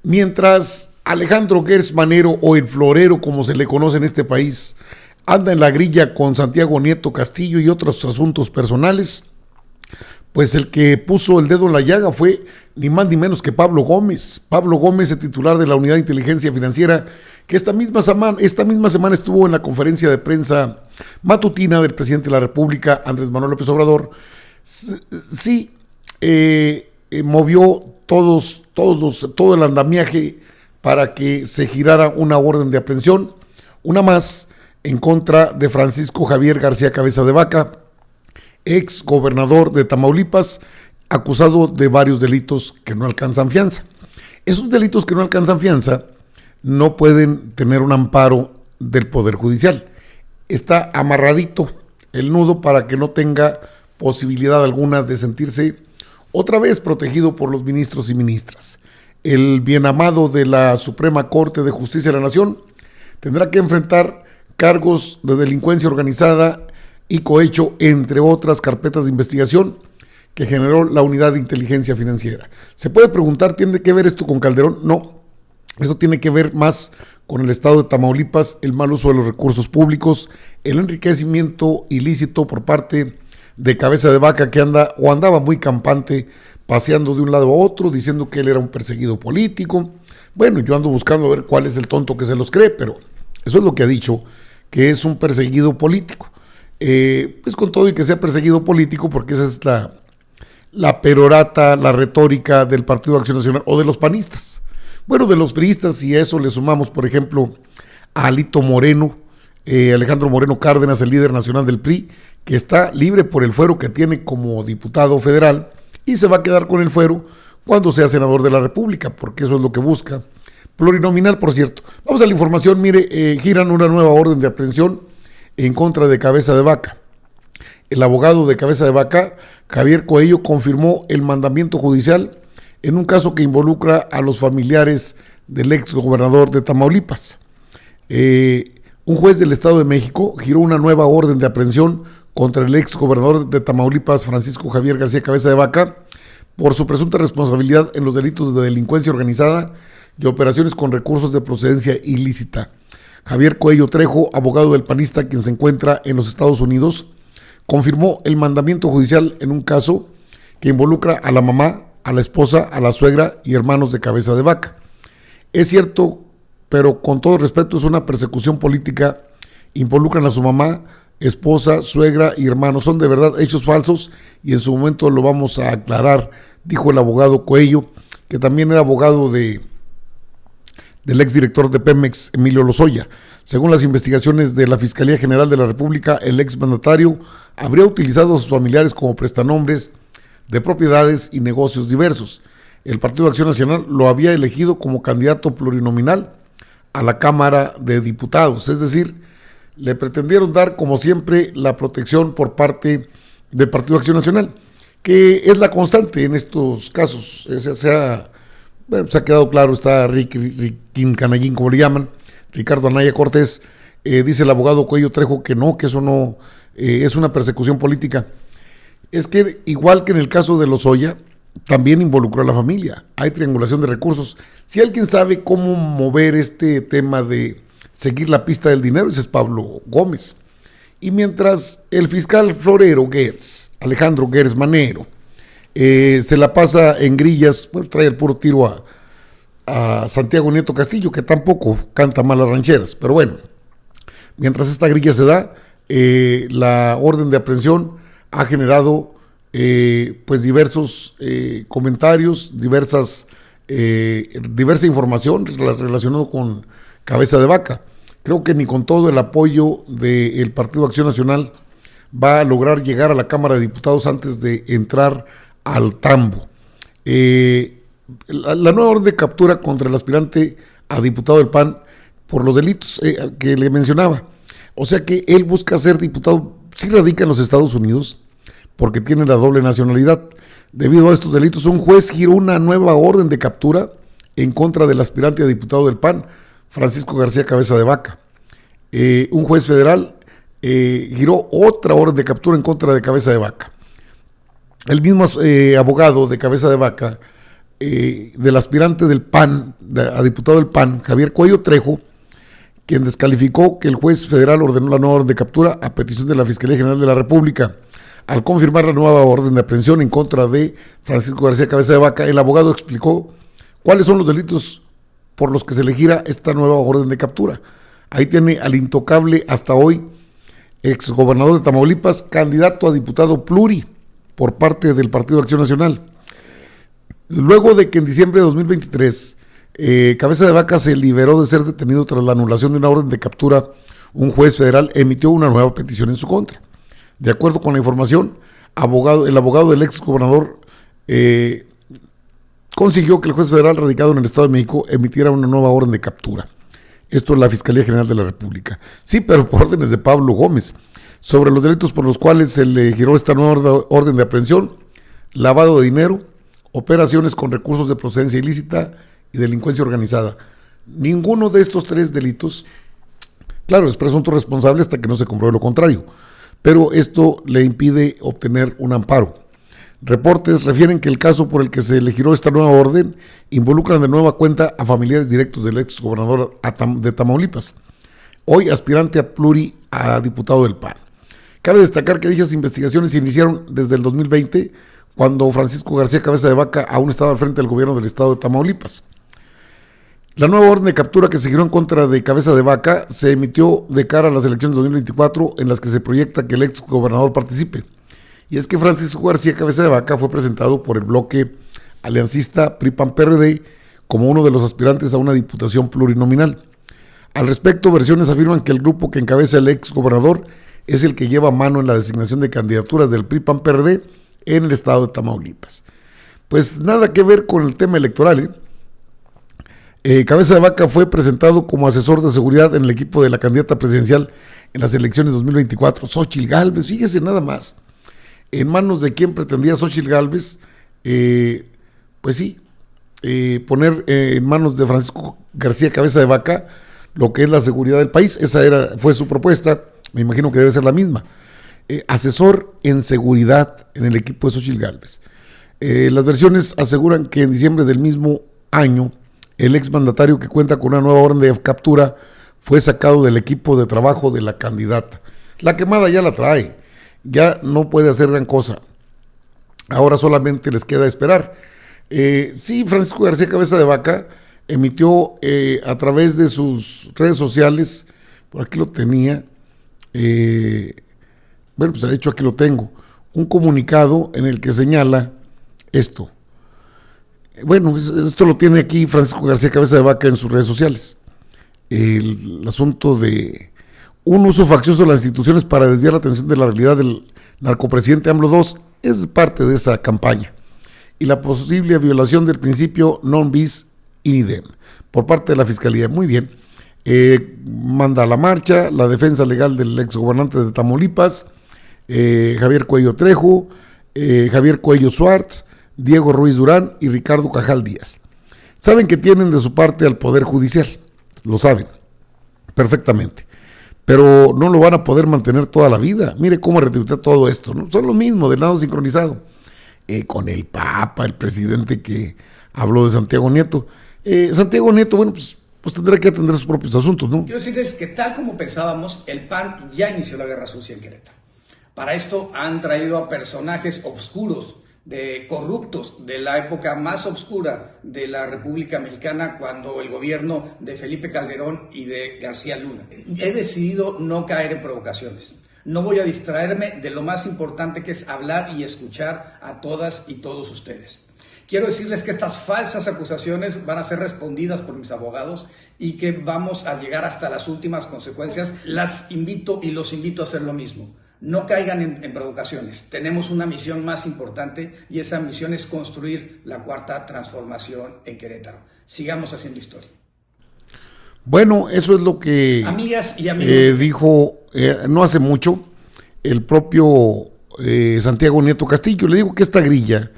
Mientras Alejandro Gers Manero, o el Florero como se le conoce en este país, anda en la grilla con Santiago Nieto Castillo y otros asuntos personales, pues el que puso el dedo en la llaga fue ni más ni menos que Pablo Gómez. Pablo Gómez, el titular de la Unidad de Inteligencia Financiera, que esta misma semana estuvo en la conferencia de prensa matutina del presidente de la República, Andrés Manuel López Obrador. Sí, movió todo el andamiaje para que se girara una orden de aprehensión, una más, en contra de Francisco Javier García Cabeza de Vaca, ex gobernador de Tamaulipas, acusado de varios delitos que no alcanzan fianza. Esos delitos que no alcanzan fianza no pueden tener un amparo del Poder Judicial. Está amarradito el nudo para que no tenga posibilidad alguna de sentirse otra vez protegido por los ministros y ministras. El bien amado de la Suprema Corte de Justicia de la Nación tendrá que enfrentar cargos de delincuencia organizada y cohecho, entre otras carpetas de investigación que generó la Unidad de Inteligencia Financiera. Se puede preguntar, ¿tiene que ver esto con Calderón? No, eso tiene que ver más con el estado de Tamaulipas, el mal uso de los recursos públicos, el enriquecimiento ilícito por parte de Cabeza de Vaca, que andaba muy campante, paseando de un lado a otro, diciendo que él era un perseguido político. Bueno, yo ando buscando a ver cuál es el tonto que se los cree, pero eso es lo que ha dicho, que es un perseguido político. Pues con todo y que sea perseguido político, porque esa es la perorata, la retórica del Partido Acción Nacional o de los panistas. Bueno, de los priistas, y a eso le sumamos, por ejemplo, a Alito Moreno, Alejandro Moreno Cárdenas, el líder nacional del PRI, que está libre por el fuero que tiene como diputado federal y se va a quedar con el fuero cuando sea senador de la República, porque eso es lo que busca. Plurinominal, por cierto. Vamos a la información. Mire, giran una nueva orden de aprehensión en contra de Cabeza de Vaca. El abogado de Cabeza de Vaca, Javier Coello, confirmó el mandamiento judicial en un caso que involucra a los familiares del ex gobernador de Tamaulipas. Un juez del Estado de México giró una nueva orden de aprehensión contra el ex gobernador de Tamaulipas, Francisco Javier García Cabeza de Vaca, por su presunta responsabilidad en los delitos de delincuencia organizada y operaciones con recursos de procedencia ilícita. Javier Coello Trejo, abogado del panista, quien se encuentra en los Estados Unidos, confirmó el mandamiento judicial en un caso que involucra a la mamá, a la esposa, a la suegra y hermanos de Cabeza de Vaca. Es cierto, pero con todo respeto, es una persecución política. Involucran a su mamá, esposa, suegra y hermanos. Son de verdad hechos falsos y en su momento lo vamos a aclarar, dijo el abogado Coello, que también era abogado del exdirector de Pemex, Emilio Lozoya. Según las investigaciones de la Fiscalía General de la República, el exmandatario habría utilizado a sus familiares como prestanombres de propiedades y negocios diversos. El Partido de Acción Nacional lo había elegido como candidato plurinominal a la Cámara de Diputados, es decir, le pretendieron dar, como siempre, la protección por parte del Partido de Acción Nacional, que es la constante en estos casos. Se ha quedado claro, está Riquín Canallín, como le llaman, Ricardo Anaya Cortés, dice el abogado Coello Trejo que no, que eso no es una persecución política. Es que, igual que en el caso de Lozoya, también involucró a la familia, hay triangulación de recursos. Si alguien sabe cómo mover este tema de seguir la pista del dinero, ese es Pablo Gómez. Y mientras el fiscal florero Gers, Alejandro Gers Manero, se la pasa en grillas, bueno, trae el puro tiro a Santiago Nieto Castillo, que tampoco canta malas rancheras, pero bueno, mientras esta grilla se da, la orden de aprehensión ha generado pues diversos comentarios, diversa información relacionada con Cabeza de Vaca. Creo que ni con todo el apoyo del Partido Acción Nacional va a lograr llegar a la Cámara de Diputados antes de entrar al tambo. La nueva orden de captura contra el aspirante a diputado del PAN por los delitos que le mencionaba. O sea que él busca ser diputado, sí radica en los Estados Unidos, porque tiene la doble nacionalidad. Debido a estos delitos, un juez giró una nueva orden de captura en contra del aspirante a diputado del PAN, Francisco García Cabeza de Vaca. Un juez federal giró otra orden de captura en contra de Cabeza de Vaca. El mismo abogado de Cabeza de Vaca del aspirante del PAN, a diputado del PAN, Javier Cuello Trejo, quien descalificó que el juez federal ordenó la nueva orden de captura a petición de la Fiscalía General de la República. Al confirmar la nueva orden de aprehensión en contra de Francisco García Cabeza de Vaca, el abogado explicó cuáles son los delitos por los que se le gira esta nueva orden de captura. Ahí tiene al intocable hasta hoy exgobernador de Tamaulipas, candidato a diputado pluri por parte del Partido de Acción Nacional. Luego de que en diciembre de 2023 Cabeza de Vaca se liberó de ser detenido tras la anulación de una orden de captura, un juez federal emitió una nueva petición en su contra. De acuerdo con la información, el abogado del ex gobernador consiguió que el juez federal radicado en el Estado de México emitiera una nueva orden de captura. Esto es la Fiscalía General de la República. Sí, pero por órdenes de Pablo Gómez, sobre los delitos por los cuales se le giró esta nueva orden de aprehensión: lavado de dinero, operaciones con recursos de procedencia ilícita y delincuencia organizada. Ninguno de estos tres delitos, claro, es presunto responsable hasta que no se compruebe lo contrario, pero esto le impide obtener un amparo. Reportes refieren que el caso por el que se le giró esta nueva orden involucran de nueva cuenta a familiares directos del ex gobernador de Tamaulipas, hoy aspirante a pluri a diputado del PAN. Cabe destacar que dichas investigaciones se iniciaron desde el 2020, cuando Francisco García Cabeza de Vaca aún estaba al frente del gobierno del estado de Tamaulipas. La nueva orden de captura que se giró en contra de Cabeza de Vaca se emitió de cara a las elecciones de 2024, en las que se proyecta que el ex gobernador participe. Y es que Francisco García Cabeza de Vaca fue presentado por el bloque aliancista PRI-PAN-PRD como uno de los aspirantes a una diputación plurinominal. Al respecto, versiones afirman que el grupo que encabeza el ex gobernador es el que lleva mano en la designación de candidaturas del PRI-PAN-PRD en el estado de Tamaulipas. Pues nada que ver con el tema electoral, Cabeza de Vaca fue presentado como asesor de seguridad en el equipo de la candidata presidencial en las elecciones 2024, Xóchitl Gálvez. Fíjese nada más, en manos de quien pretendía Xóchitl Gálvez, pues sí, poner en manos de Francisco García Cabeza de Vaca lo que es la seguridad del país. Esa fue su propuesta, me imagino que debe ser la misma. Asesor en seguridad en el equipo de Xóchitl Gálvez. Las versiones aseguran que en diciembre del mismo año, el exmandatario, que cuenta con una nueva orden de captura, fue sacado del equipo de trabajo de la candidata. La quemada ya la trae, ya no puede hacer gran cosa. Ahora solamente les queda esperar. Sí, Francisco García Cabeza de Vaca emitió a través de sus redes sociales, por aquí lo tenía, bueno, pues de hecho aquí lo tengo, un comunicado en el que señala esto. Bueno, esto lo tiene aquí Francisco García Cabeza de Vaca en sus redes sociales. El asunto de un uso faccioso de las instituciones para desviar la atención de la realidad del narcopresidente AMLO II es parte de esa campaña. Y la posible violación del principio non bis in idem por parte de la Fiscalía. Muy bien. Manda a la marcha la defensa legal del exgobernante de Tamaulipas, Javier Cuello Trejo, Javier Cuello Suárez, Diego Ruiz Durán y Ricardo Cajal Díaz. Saben que tienen de su parte al Poder Judicial, lo saben perfectamente, pero no lo van a poder mantener toda la vida. Mire cómo retuitea todo esto, ¿no? Son lo mismo, de nada sincronizado. Con el Papa, el presidente que habló de Santiago Nieto. Santiago Nieto, bueno, pues tendrá que atender sus propios asuntos, ¿no? Quiero decirles que tal como pensábamos, el PAN ya inició la guerra sucia en Querétaro. Para esto han traído a personajes oscuros, corruptos, de la época más oscura de la República Mexicana, cuando el gobierno de Felipe Calderón y de García Luna. He decidido no caer en provocaciones. No voy a distraerme de lo más importante, que es hablar y escuchar a todas y todos ustedes. Quiero decirles que estas falsas acusaciones van a ser respondidas por mis abogados y que vamos a llegar hasta las últimas consecuencias. Las invito y los invito a hacer lo mismo. No caigan en provocaciones. Tenemos una misión más importante y esa misión es construir la cuarta transformación en Querétaro. Sigamos haciendo historia. Bueno, eso es lo que amigas y amigos, dijo no hace mucho el propio Santiago Nieto Castillo. Le digo que esta grilla,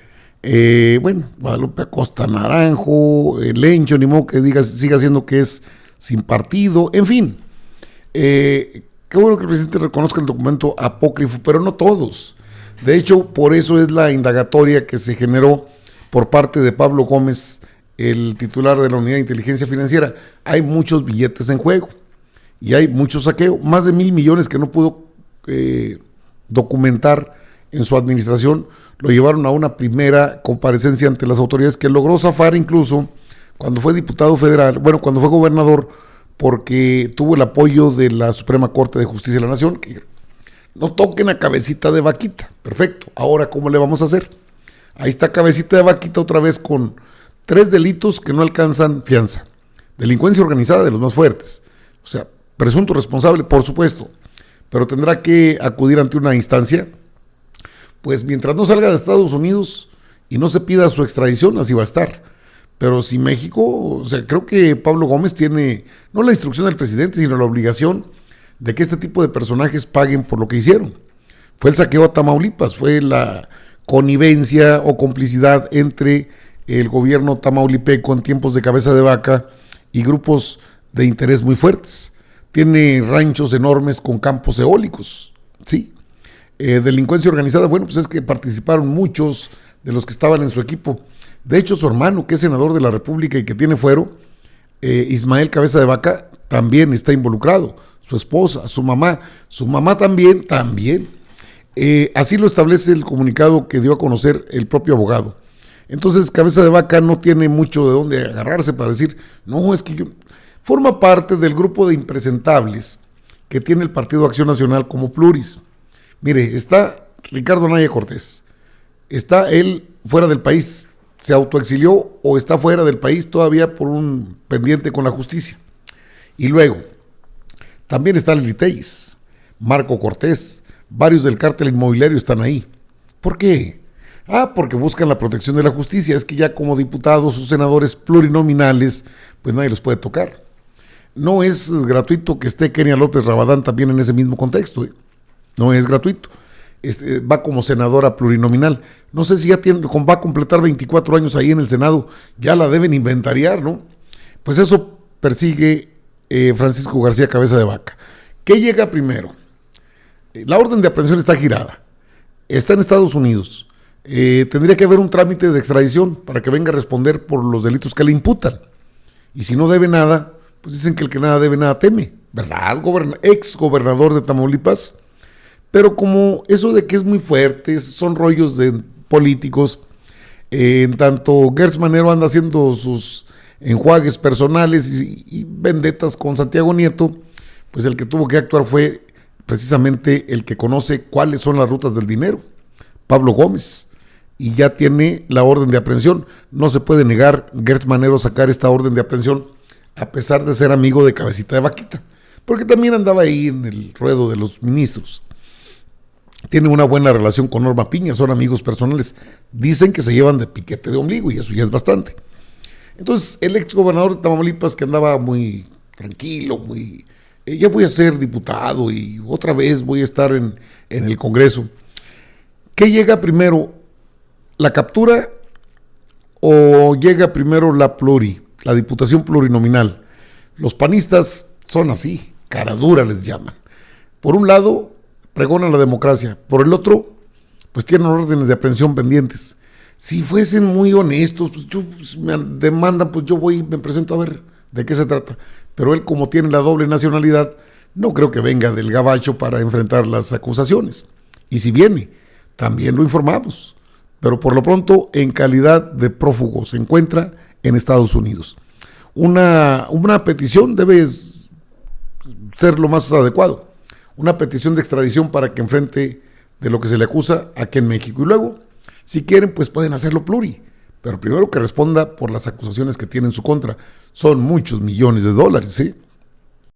bueno, Guadalupe Acosta Naranjo, Lencho, ni modo que siga siendo que es sin partido, en fin. Qué bueno que el presidente reconozca el documento apócrifo, pero no todos. De hecho, por eso es la indagatoria que se generó por parte de Pablo Gómez, el titular de la Unidad de Inteligencia Financiera. Hay muchos billetes en juego y hay mucho saqueo, más de 1,000 millones que no pudo documentar en su administración. Lo llevaron a una primera comparecencia ante las autoridades que logró zafar incluso cuando fue diputado federal, cuando fue gobernador, porque tuvo el apoyo de la Suprema Corte de Justicia de la Nación, que no toquen a Cabecita de Vaquita. Perfecto, ahora ¿cómo le vamos a hacer? Ahí está Cabecita de Vaquita otra vez con 3 delitos que no alcanzan fianza. Delincuencia organizada, de los más fuertes. O sea, presunto responsable, por supuesto, pero tendrá que acudir ante una instancia. Pues mientras no salga de Estados Unidos y no se pida su extradición, así va a estar. Pero si México, o sea, creo que Pablo Gómez tiene, no la instrucción del presidente, sino la obligación de que este tipo de personajes paguen por lo que hicieron. Fue el saqueo a Tamaulipas, fue la connivencia o complicidad entre el gobierno tamaulipeco en tiempos de Cabeza de Vaca y grupos de interés muy fuertes. Tiene ranchos enormes con campos eólicos, ¿sí? Delincuencia organizada, pues es que participaron muchos de los que estaban en su equipo. De hecho, su hermano, que es senador de la República y que tiene fuero, Ismael Cabeza de Vaca, también está involucrado. Su esposa, su mamá también. Así lo establece el comunicado que dio a conocer el propio abogado. Entonces, Cabeza de Vaca no tiene mucho de dónde agarrarse para decir, no, es que yo... Forma parte del grupo de impresentables que tiene el Partido Acción Nacional como pluris. Mire, está Ricardo Anaya Cortés, está él fuera del país, se autoexilió o está fuera del país todavía por un pendiente con la justicia. Y luego, también está Lili Téllez, Marco Cortés, varios del cártel inmobiliario están ahí. ¿Por qué? Porque buscan la protección de la justicia. Es que ya como diputados o senadores plurinominales, pues nadie los puede tocar. No es gratuito que esté Kenia López Rabadán también en ese mismo contexto, no es gratuito. Va como senadora plurinominal. No sé si ya va a completar 24 años ahí en el Senado, ya la deben inventariar, ¿no? Pues eso persigue Francisco García Cabeza de Vaca. ¿Qué llega primero? La orden de aprehensión está girada, está en Estados Unidos. Tendría que haber un trámite de extradición para que venga a responder por los delitos que le imputan. Y si no debe nada, pues dicen que el que nada debe, nada teme, ¿verdad? Ex gobernador de Tamaulipas. Pero como eso de que es muy fuerte, son rollos de políticos, en tanto Gertz Manero anda haciendo sus enjuagues personales y vendetas con Santiago Nieto, pues el que tuvo que actuar fue precisamente el que conoce cuáles son las rutas del dinero, Pablo Gómez, y ya tiene la orden de aprehensión. No se puede negar Gertz Manero sacar esta orden de aprehensión, a pesar de ser amigo de Cabecita de Vaquita, porque también andaba ahí en el ruedo de los ministros. Tiene una buena relación con Norma Piña, son amigos personales. Dicen que se llevan de piquete de ombligo y eso ya es bastante. Entonces, el ex gobernador de Tamaulipas, que andaba muy tranquilo, ya voy a ser diputado y otra vez voy a estar en el Congreso. ¿Qué llega primero? ¿La captura o llega primero la diputación plurinominal? Los panistas son así, cara dura les llaman. Por un lado, pregonan la democracia, por el otro, pues tienen órdenes de aprehensión pendientes. Si fuesen muy honestos, pues me demandan, pues yo voy y me presento a ver de qué se trata. Pero él, como tiene la doble nacionalidad, no creo que venga del gabacho para enfrentar las acusaciones. Y si viene, también lo informamos. Pero por lo pronto, en calidad de prófugo, se encuentra en Estados Unidos. Una petición debe ser lo más adecuado. Una petición de extradición para que enfrente de lo que se le acusa aquí en México. Y luego, si quieren, pues pueden hacerlo pluri. Pero primero que responda por las acusaciones que tiene en su contra. Son muchos millones de dólares, ¿sí?